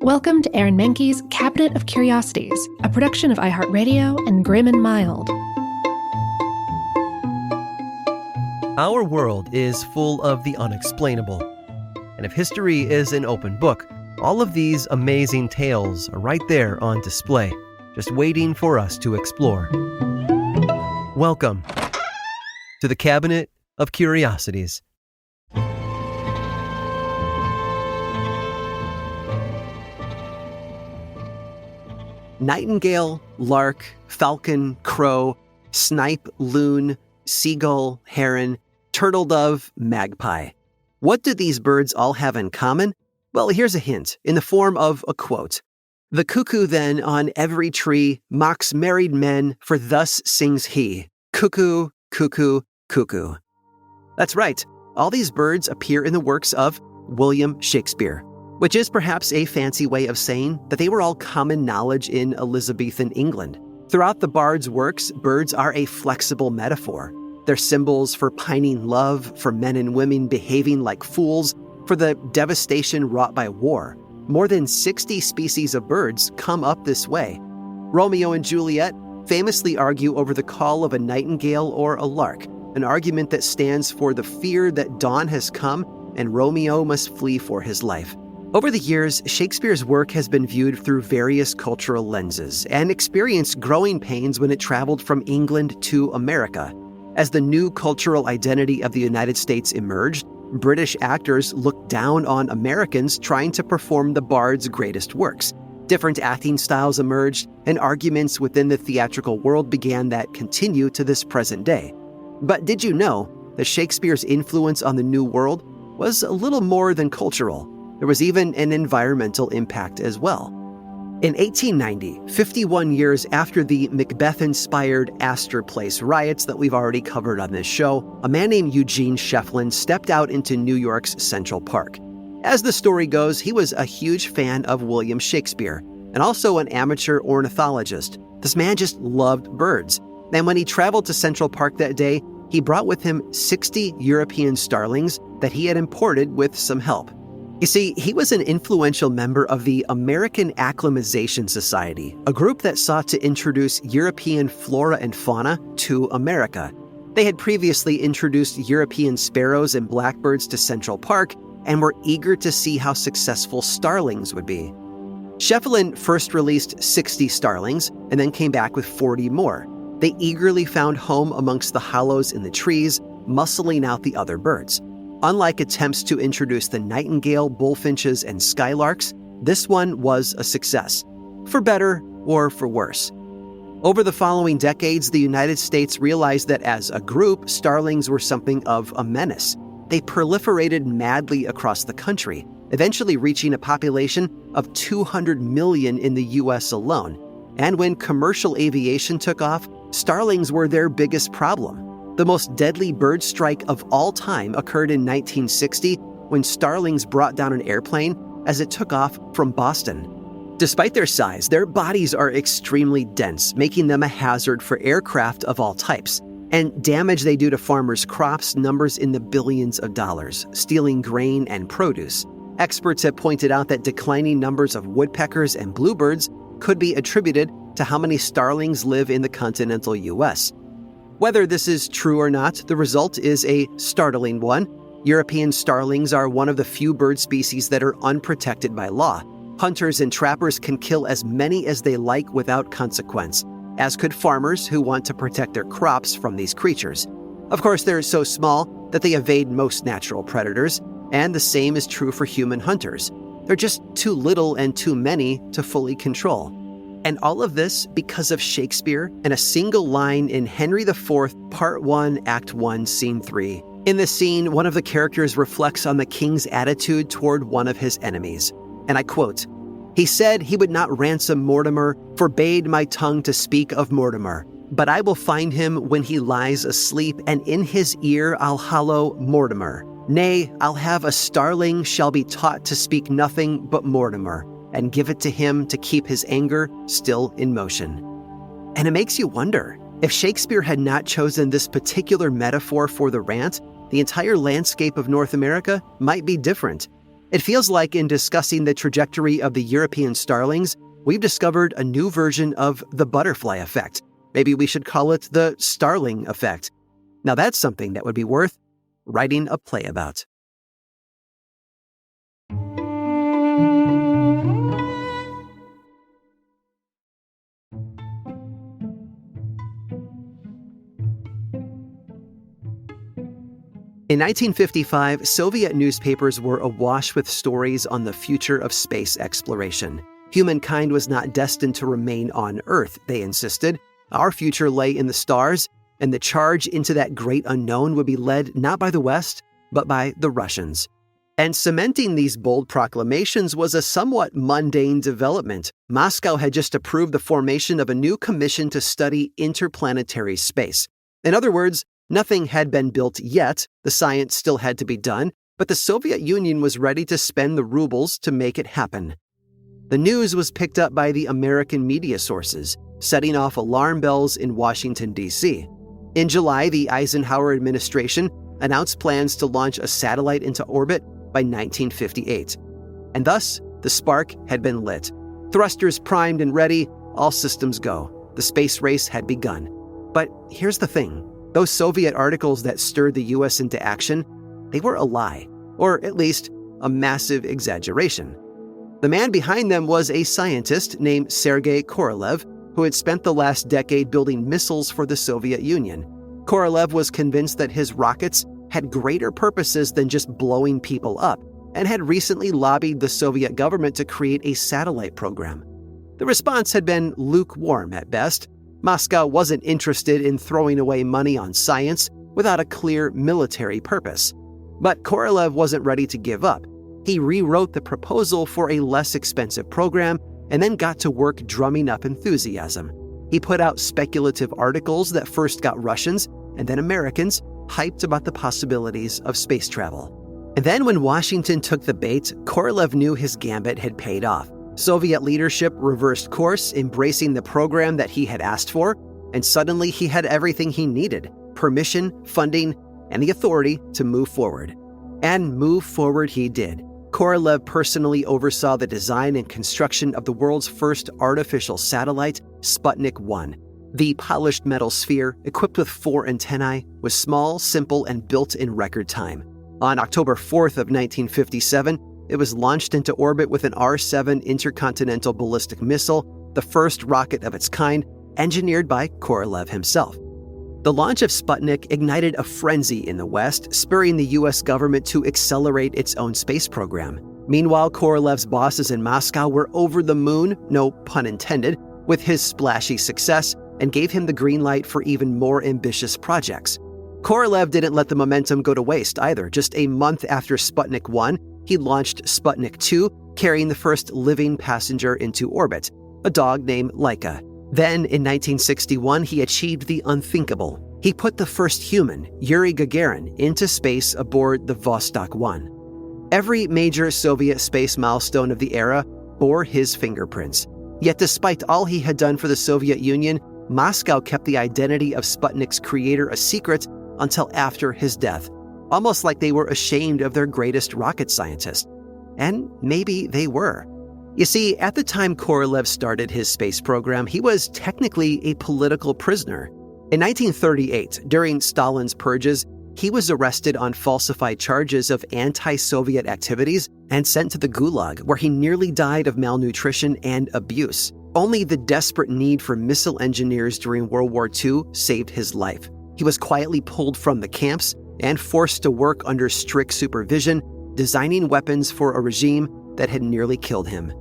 Welcome to Aaron Mahnke's Cabinet of Curiosities, a production of iHeartRadio and Grim and Mild. Our world is full of the unexplainable. And if history is an open book, all of these amazing tales are right there on display, just waiting for us to explore. Welcome to the Cabinet of Curiosities. Nightingale, lark, falcon, crow, snipe, loon, seagull, heron, turtle dove, magpie. What do these birds all have in common? Well, here's a hint in the form of a quote. The cuckoo then on every tree mocks married men, for thus sings he, cuckoo, cuckoo, cuckoo. That's right, all these birds appear in the works of William Shakespeare, which is perhaps a fancy way of saying that they were all common knowledge in Elizabethan England. Throughout the bard's works, birds are a flexible metaphor. They're symbols for pining love, for men and women behaving like fools, for the devastation wrought by war. More than 60 species of birds come up this way. Romeo and Juliet famously argue over the call of a nightingale or a lark, an argument that stands for the fear that dawn has come and Romeo must flee for his life. Over the years, Shakespeare's work has been viewed through various cultural lenses and experienced growing pains when it traveled from England to America. As the new cultural identity of the United States emerged, British actors looked down on Americans trying to perform the bard's greatest works. Different acting styles emerged, and arguments within the theatrical world began that continue to this present day. But did you know that Shakespeare's influence on the New World was a little more than cultural? There was even an environmental impact as well. In 1890, 51 years after the Macbeth-inspired Astor Place riots that we've already covered on this show, a man named Eugene Shefflin stepped out into New York's Central Park. As the story goes, he was a huge fan of William Shakespeare and also an amateur ornithologist. This man just loved birds. And when he traveled to Central Park that day, he brought with him 60 European starlings that he had imported with some help. You see, he was an influential member of the American Acclimatization Society, a group that sought to introduce European flora and fauna to America. They had previously introduced European sparrows and blackbirds to Central Park and were eager to see how successful starlings would be. Shefflin first released 60 starlings and then came back with 40 more. They eagerly found home amongst the hollows in the trees, muscling out the other birds. Unlike attempts to introduce the nightingale, bullfinches, and skylarks, this one was a success, for better or for worse. Over the following decades, the United States realized that as a group, starlings were something of a menace. They proliferated madly across the country, eventually reaching a population of 200 million in the U.S. alone. And when commercial aviation took off, starlings were their biggest problem. The most deadly bird strike of all time occurred in 1960 when starlings brought down an airplane as it took off from Boston. Despite their size, their bodies are extremely dense, making them a hazard for aircraft of all types. And damage they do to farmers' crops numbers in the billions of dollars, stealing grain and produce. Experts have pointed out that declining numbers of woodpeckers and bluebirds could be attributed to how many starlings live in the continental U.S. Whether this is true or not, the result is a startling one. European starlings are one of the few bird species that are unprotected by law. Hunters and trappers can kill as many as they like without consequence, as could farmers who want to protect their crops from these creatures. Of course, they're so small that they evade most natural predators, and the same is true for human hunters. They're just too little and too many to fully control. And all of this because of Shakespeare and a single line in Henry IV, Part 1, Act 1, Scene 3. In this scene, one of the characters reflects on the king's attitude toward one of his enemies. And I quote, "He said he would not ransom Mortimer, forbade my tongue to speak of Mortimer. But I will find him when he lies asleep, and in his ear I'll hallow Mortimer. Nay, I'll have a starling shall be taught to speak nothing but Mortimer, and give it to him to keep his anger still in motion." And it makes you wonder, if Shakespeare had not chosen this particular metaphor for the rant, the entire landscape of North America might be different. It feels like in discussing the trajectory of the European starlings, we've discovered a new version of the butterfly effect. Maybe we should call it the starling effect. Now that's something that would be worth writing a play about. In 1955, Soviet newspapers were awash with stories on the future of space exploration. Humankind was not destined to remain on Earth, they insisted. Our future lay in the stars, and the charge into that great unknown would be led not by the West, but by the Russians. And cementing these bold proclamations was a somewhat mundane development. Moscow had just approved the formation of a new commission to study interplanetary space. In other words, nothing had been built yet, the science still had to be done, but the Soviet Union was ready to spend the rubles to make it happen. The news was picked up by the American media sources, setting off alarm bells in Washington, D.C. In July, the Eisenhower administration announced plans to launch a satellite into orbit by 1958. And thus, the spark had been lit. Thrusters primed and ready, all systems go. The space race had begun. But here's the thing. Those Soviet articles that stirred the U.S. into action, they were a lie, or at least a massive exaggeration. The man behind them was a scientist named Sergei Korolev, who had spent the last decade building missiles for the Soviet Union. Korolev was convinced that his rockets had greater purposes than just blowing people up, and had recently lobbied the Soviet government to create a satellite program. The response had been lukewarm at best. Moscow wasn't interested in throwing away money on science without a clear military purpose. But Korolev wasn't ready to give up. He rewrote the proposal for a less expensive program and then got to work drumming up enthusiasm. He put out speculative articles that first got Russians and then Americans hyped about the possibilities of space travel. And then when Washington took the bait, Korolev knew his gambit had paid off. Soviet leadership reversed course, embracing the program that he had asked for, and suddenly he had everything he needed: permission, funding, and the authority to move forward. And move forward he did. Korolev personally oversaw the design and construction of the world's first artificial satellite, Sputnik 1. The polished metal sphere, equipped with 4 antennae, was small, simple, and built in record time. On October 4th of 1957, it was launched into orbit with an R-7 intercontinental ballistic missile, the first rocket of its kind, engineered by Korolev himself. The launch of Sputnik ignited a frenzy in the West, spurring the U.S. government to accelerate its own space program. Meanwhile, Korolev's bosses in Moscow were over the moon, no pun intended, with his splashy success, and gave him the green light for even more ambitious projects. Korolev didn't let the momentum go to waste either. Just a month after Sputnik 1, he launched Sputnik 2, carrying the first living passenger into orbit, a dog named Laika. Then, in 1961, he achieved the unthinkable. He put the first human, Yuri Gagarin, into space aboard the Vostok 1. Every major Soviet space milestone of the era bore his fingerprints. Yet despite all he had done for the Soviet Union, Moscow kept the identity of Sputnik's creator a secret until after his death, almost like they were ashamed of their greatest rocket scientist. And maybe they were. You see, at the time Korolev started his space program, he was technically a political prisoner. In 1938, during Stalin's purges, he was arrested on falsified charges of anti-Soviet activities and sent to the Gulag, where he nearly died of malnutrition and abuse. Only the desperate need for missile engineers during World War II saved his life. He was quietly pulled from the camps and forced to work under strict supervision, designing weapons for a regime that had nearly killed him.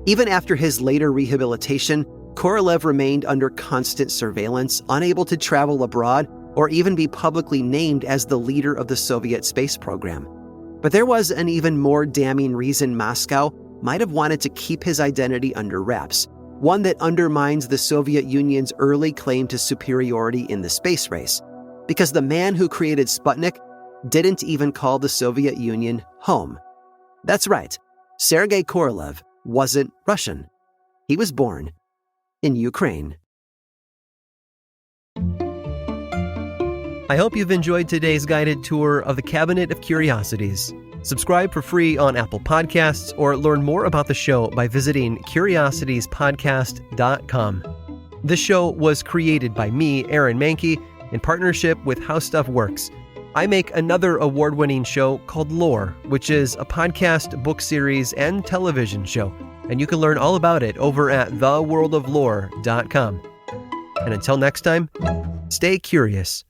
Even after his later rehabilitation, Korolev remained under constant surveillance, unable to travel abroad or even be publicly named as the leader of the Soviet space program. But there was an even more damning reason Moscow might have wanted to keep his identity under wraps, one that undermines the Soviet Union's early claim to superiority in the space race. Because the man who created Sputnik didn't even call the Soviet Union home. That's right, Sergei Korolev wasn't Russian. He was born in Ukraine. I hope you've enjoyed today's guided tour of the Cabinet of Curiosities. Subscribe for free on Apple Podcasts or learn more about the show by visiting curiositiespodcast.com. This show was created by me, Aaron Mahnke, in partnership with How Stuff Works. I make another award-winning show called Lore, which is a podcast, book series, and television show, and you can learn all about it over at theworldoflore.com. And until next time, stay curious.